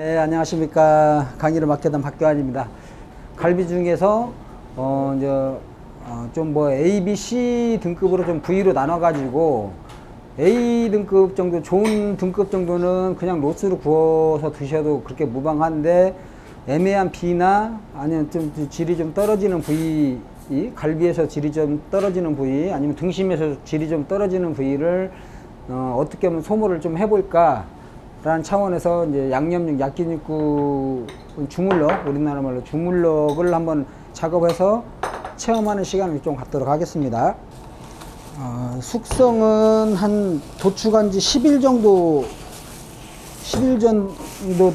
네, 안녕하십니까. 강의를 맡게 된 박교환입니다. 갈비 중에서 좀 A, B, C 등급으로 좀 V로 나눠가지고 A 등급 정도, 좋은 등급 정도는 그냥 로스로 구워서 드셔도 그렇게 무방한데, 애매한 B나 아니면 좀 질이 좀 떨어지는 부위, 갈비에서 질이 좀 떨어지는 부위, 아니면 등심에서 질이 좀 떨어지는 부위를 어떻게 하면 소모를 좀 해볼까 라는 차원에서 이제 양념육, 야끼니쿠 주물럭, 우리나라 말로 주물럭을 한번 작업해서 체험하는 시간을 좀 갖도록 하겠습니다. 숙성은 한 도축한 지 10일 정도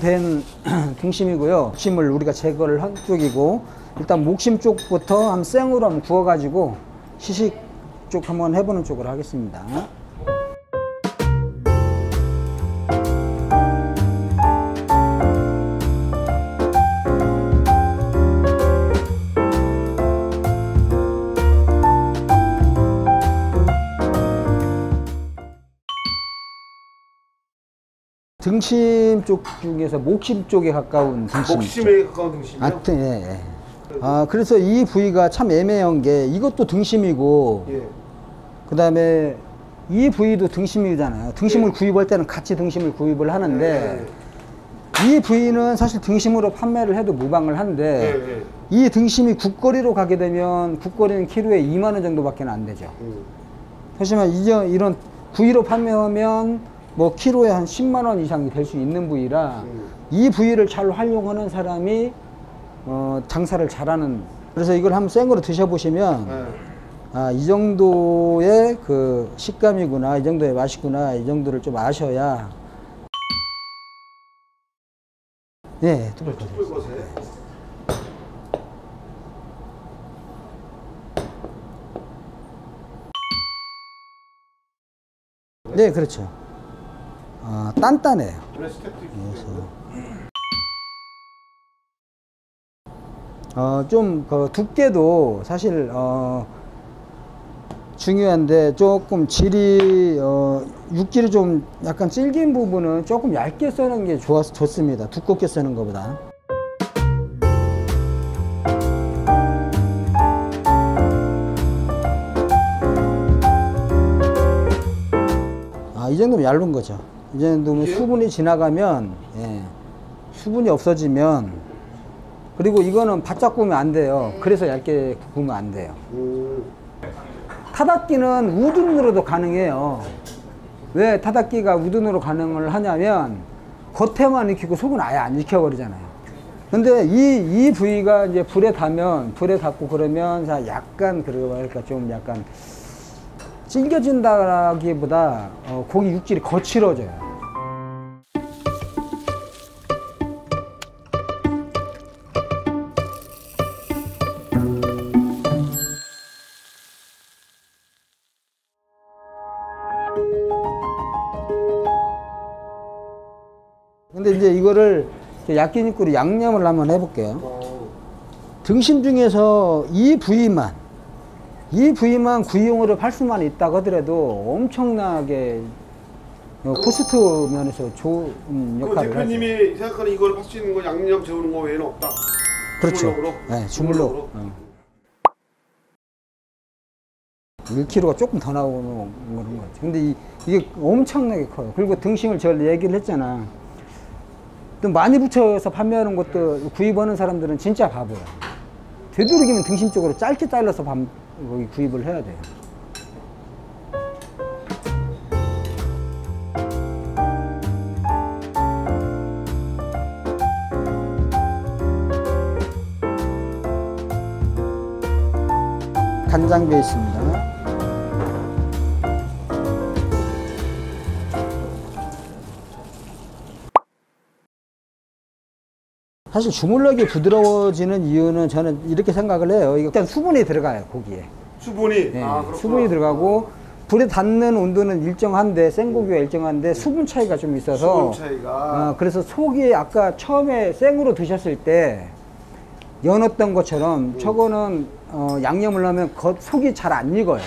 된 등심이고요. 목심을 우리가 제거를 한 쪽이고, 일단 목심 쪽부터 한 생으로 한번 구워 가지고 시식 쪽 한번 해보는 쪽으로 하겠습니다. 등심 쪽 중에서 목심 쪽에 가까운 등심. 목심에 가까운 등심이요? 예. 그래서 이 부위가 참 애매한 게, 이것도 등심이고, 예. 그 다음에 이 부위도 등심이잖아요. 등심을, 예. 구입할 때는 같이 등심을 구입을 하는데, 이 부위는 사실 등심으로 판매를 해도 무방을 한데, 이 등심이 국거리로 가게 되면 국거리는 키로에 2만 원 정도밖에 안 되죠. 하지만 이런 부위로 판매하면 뭐 키로에 한 10만 원 이상이 될 수 있는 부위라, 이 부위를 잘 활용하는 사람이 장사를 잘하는. 그래서 이걸 한번 생으로 드셔보시면 이 정도의 그 식감이구나, 이 정도의 맛이구나, 이 정도를 좀 아셔야. 네, 뚜불것에. 네, 그렇죠. 단단해요. 좀 그 두께도 사실 중요한데, 조금 질이 육질이 좀 약간 질긴 부분은 조금 얇게 써는 게 좋습니다. 두껍게 써는 것보다. 이 정도면 얇은 거죠. 이 정도면 수분이 지나가면, 예, 수분이 없어지면, 그리고 이거는 바짝 구우면 안 돼요. 그래서 얇게 구우면 안 돼요. 타닥기는 우둔으로도 가능해요. 왜 타닥기가 우둔으로 가능을 하냐면, 겉에만 익히고 속은 아예 안 익혀버리잖아요. 근데 이 부위가 이제 불에 닿고 그러면 약간, 그러니까 좀 약간 질겨진다기보다 고기 육질이 거칠어져요. 근데 이제 이거를 야끼니쿠로 양념을 한번 해볼게요. 등심 중에서 이 부위만 구이용으로 팔 수만 있다고 하더라도 엄청나게 코스트 면에서 좋은 역할을 하죠. 대표님이 생각하는 이걸 팔 수 있는 건 양념 재우는 거 외에는 없다? 그렇죠. 주물럭으로? 네, 주물럭. 1kg가 조금 더 나오는 그런 것 같아요. 근데 이게 엄청나게 커요. 그리고 등심을 제가 얘기를 했잖아. 또 많이 붙여서 판매하는 것도, 구입하는 사람들은 진짜 바보야. 되도록이면 등심 쪽으로 짧게 잘라서 거기 구입을 해야 돼요. 간장 베이스입니다. 사실 주물럭이 부드러워지는 이유는 저는 이렇게 생각을 해요. 일단 수분이 들어가요, 고기에. 수분이? 네, 수분이 들어가고, 불에 닿는 온도는 일정한데, 생고기가 일정한데 수분 차이가 좀 있어서, 수분 차이가. 그래서 속이 아까 처음에 생으로 드셨을 때 연었던 것처럼 저거는 양념을 하면 속이 잘 안 익어요.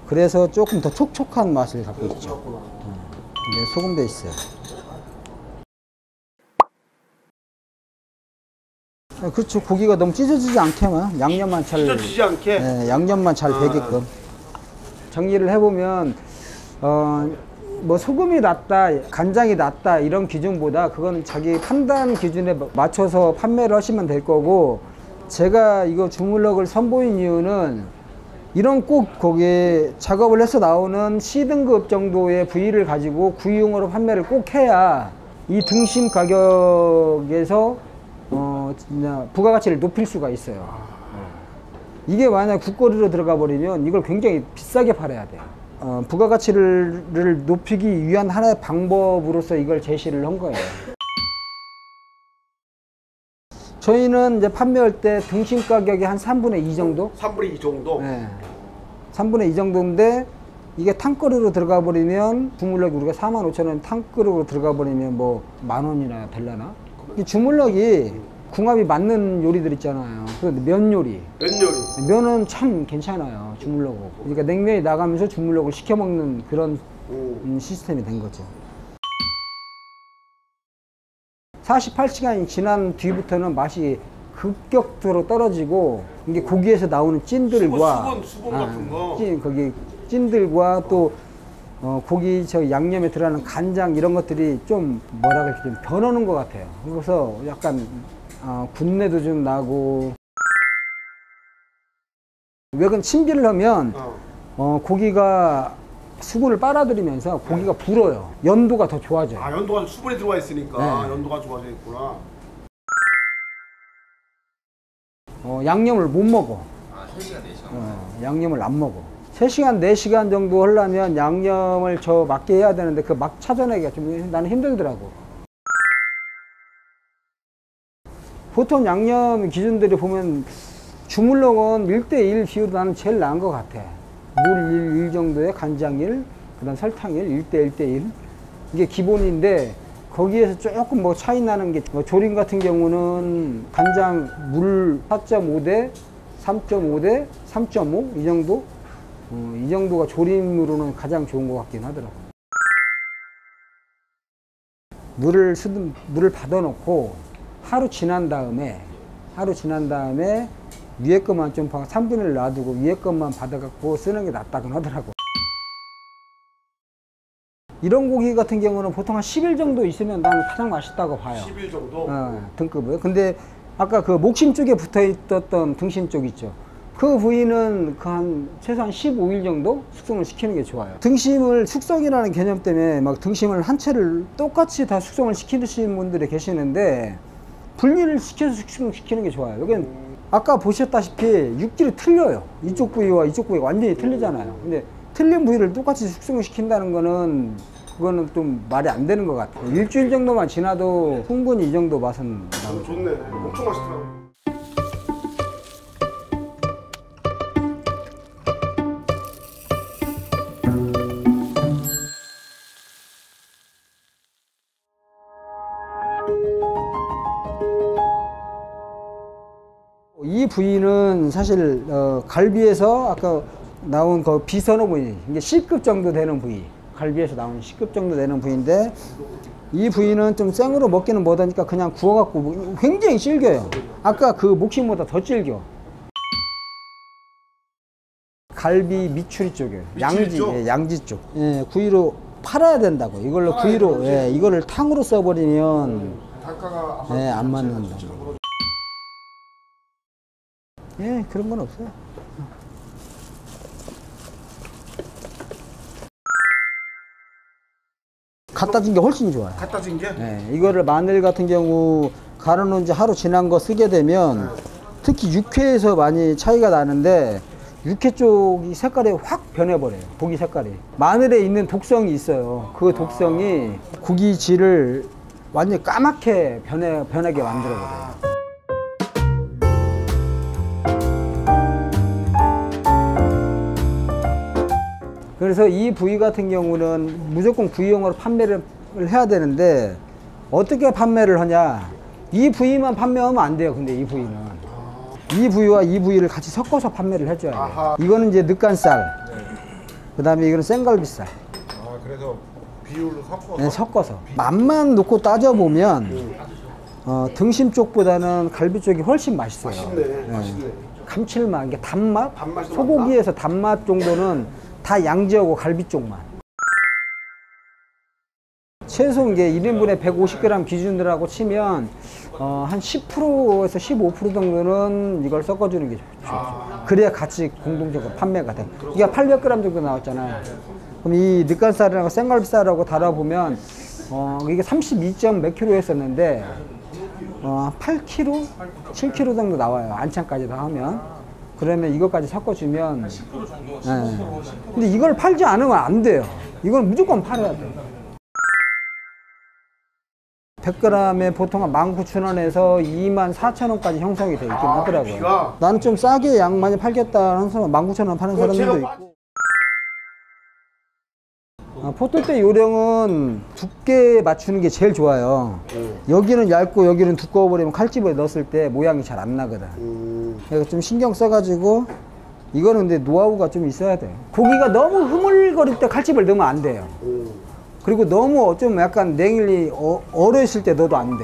그래서 조금 더 촉촉한 맛을 갖고 있죠. 네, 소금 베이스. 그렇죠. 고기가 너무 찢어지지 않게만 양념만 잘 찢어지지 않게. 네, 양념만 잘 배게끔 정리를 해보면 뭐 소금이 낫다, 간장이 낫다 이런 기준보다 그건 자기 판단 기준에 맞춰서 판매를 하시면 될 거고, 제가 이거 주물럭을 선보인 이유는 이런 꼭 거기에 작업을 해서 나오는 C등급 정도의 부위를 가지고 구이용으로 판매를 꼭 해야 이 등심 가격에서 진짜 부가가치를 높일 수가 있어요. 이게 만약 국거리로 들어가 버리면 이걸 굉장히 비싸게 팔아야 돼요. 부가가치를 높이기 위한 하나의 방법으로서 이걸 제시를 한 거예요. 저희는 이제 판매할 때 등심 가격이 한 3분의 2 정도? 3분의 2 정도? 네. 3분의 2 정도인데, 이게 탕거리로 들어가 버리면 주물럭이 우리가 45,000원 탕거리로 들어가 버리면 뭐 10,000원이나 될라나? 이 주물럭이 궁합이 맞는 요리들 있잖아요. 면 요리. 면 요리. 면은 참 괜찮아요, 주물럭으로. 그러니까 냉면이 나가면서 주물럭을 시켜 먹는 그런 시스템이 된 거죠. 48시간이 지난 뒤부터는 맛이 급격도로 떨어지고, 이게 고기에서 나오는 찐들과 수분 같은 거. 거기 찐들과 또 고기 저 양념에 들어가는 간장 이런 것들이 좀 뭐라 그럴까 좀 변하는 것 같아요. 그래서 약간 군내도 좀 나고. 왜 그럼 침기를 하면 고기가 수분을 빨아들이면서 고기가 불어요. 연도가 더 좋아져요. 연도가 수분이 들어가 있으니까 네. 연도가 좋아져 있구나. 양념을 못 먹어. 3시간, 4시간. 양념을 안 먹어. 3시간, 4시간 정도 하려면 양념을 맞게 해야 되는데 그 막 찾아내기가 좀 나는 힘들더라고. 보통 양념 기준들이 보면 주물럭은 1:1 비율도 나는 제일 나은 것 같아. 물 1 정도에 간장 1, 그 다음 설탕 1, 1:1:1. 이게 기본인데, 거기에서 조금 뭐 차이 나는 게, 조림 같은 경우는 간장 물 4.5대 3.5대 3.5 이 정도? 이 정도가 조림으로는 가장 좋은 것 같긴 하더라고. 물을 받아놓고 하루 지난 다음에 위에 것만 좀 3분의 1 놔두고 위에 것만 받아갖고 쓰는 게 낫다고 하더라고. 이런 고기 같은 경우는 보통 한 10일 정도 있으면 나는 가장 맛있다고 봐요. 10일 정도? 등급을. 근데 아까 그 목심 쪽에 붙어 있었던 등심 쪽 있죠. 그 부위는 최소한 15일 정도 숙성을 시키는 게 좋아요. 등심을 숙성이라는 개념 때문에 막 등심을 한 채를 똑같이 다 숙성을 시키시는 분들이 계시는데, 분리를 시켜서 숙성시키는 게 좋아요. 여기는 아까 보셨다시피 육질이 틀려요. 이쪽 부위와 이쪽 부위가 완전히 틀리잖아요. 근데 틀린 부위를 똑같이 숙성시킨다는 거는 그거는 좀 말이 안 되는 것 같아요. 일주일 정도만 지나도 충분히 이 정도 맛은 나오죠. 좋네. 엄청 맛있더라고. 이 부위는 사실 갈비에서 아까 나온 그 비선호 부위, 이게 C급 정도 되는 부위, 갈비에서 나온 C급 정도 되는 부위인데, 이 부위는 좀 생으로 먹기는 못하니까 그냥 구워갖고 굉장히 질겨요. 아까 그 목심보다 더 질겨. 갈비 미추리 쪽이에요. 양지, 쪽? 예, 양지 쪽. 예, 구이로 팔아야 된다고. 이걸로 구이로, 예, 이거를 탕으로 써버리면 단가가 예, 안 맞는다. 예, 그런 건 없어요. 갖다 준 게 훨씬 좋아요. 갖다 준 게? 예, 이거를 마늘 같은 경우 갈아놓은 지 하루 지난 거 쓰게 되면 특히 육회에서 많이 차이가 나는데, 육회 쪽이 색깔이 확 변해버려요. 고기 색깔이. 마늘에 있는 독성이 있어요. 그 독성이 고기 질을 완전히 까맣게 변하게 만들어버려요. 그래서 이 부위 같은 경우는 무조건 구이용으로 판매를 해야 되는데, 어떻게 판매를 하냐, 이 부위만 판매하면 안 돼요. 근데 이 부위는 이 부위와 이 부위를 같이 섞어서 판매를 해줘야 돼요. 아하. 이거는 이제 늑간살, 그 다음에 이거는 생갈비살. 그래서 비율로 섞어서. 네, 섞어서 맛만 놓고 따져보면 등심 쪽보다는 갈비 쪽이 훨씬 맛있어요. 맛있네. 맛있네. 감칠맛, 이게 단맛? 단맛이 더 소고기에서 단맛 정도는 다 양지하고 갈비 쪽만. 최소 이게 1인분에 150g 기준으로 치면 한 10%에서 15% 정도는 이걸 섞어주는 게 좋죠. 그래야 같이 공동적으로 판매가 돼. 이게 800g 정도 나왔잖아요. 그럼 이 늑간살이라고 생갈비살하고 달아보면 이게 32점 몇 킬로 했었는데 8kg? 7kg 정도 나와요. 안창까지 다 하면. 그러면 이것까지 섞어주면 10% 정도, 15%, 네. 10%. 근데 이걸 팔지 않으면 안 돼요. 이건 무조건 팔아야 돼요. 100g에 보통 한 19,000원에서 24,000원까지 형성이 돼 있긴 하더라고요. 비가? 나는 좀 싸게 양 많이 팔겠다 하는 사람 19,000원 파는 사람들도 있고. 포뜰대 요령은 두께 맞추는 게 제일 좋아요. 여기는 얇고 여기는 두꺼워 버리면 칼집에 넣었을 때 모양이 잘 안 나거든. 그래서 좀 신경 써가지고 이거는 근데 노하우가 좀 있어야 돼요. 고기가 너무 흐물거릴 때 칼집을 넣으면 안 돼요. 그리고 너무 좀 약간 냉일리 얼어 있을 때 넣어도 안 돼.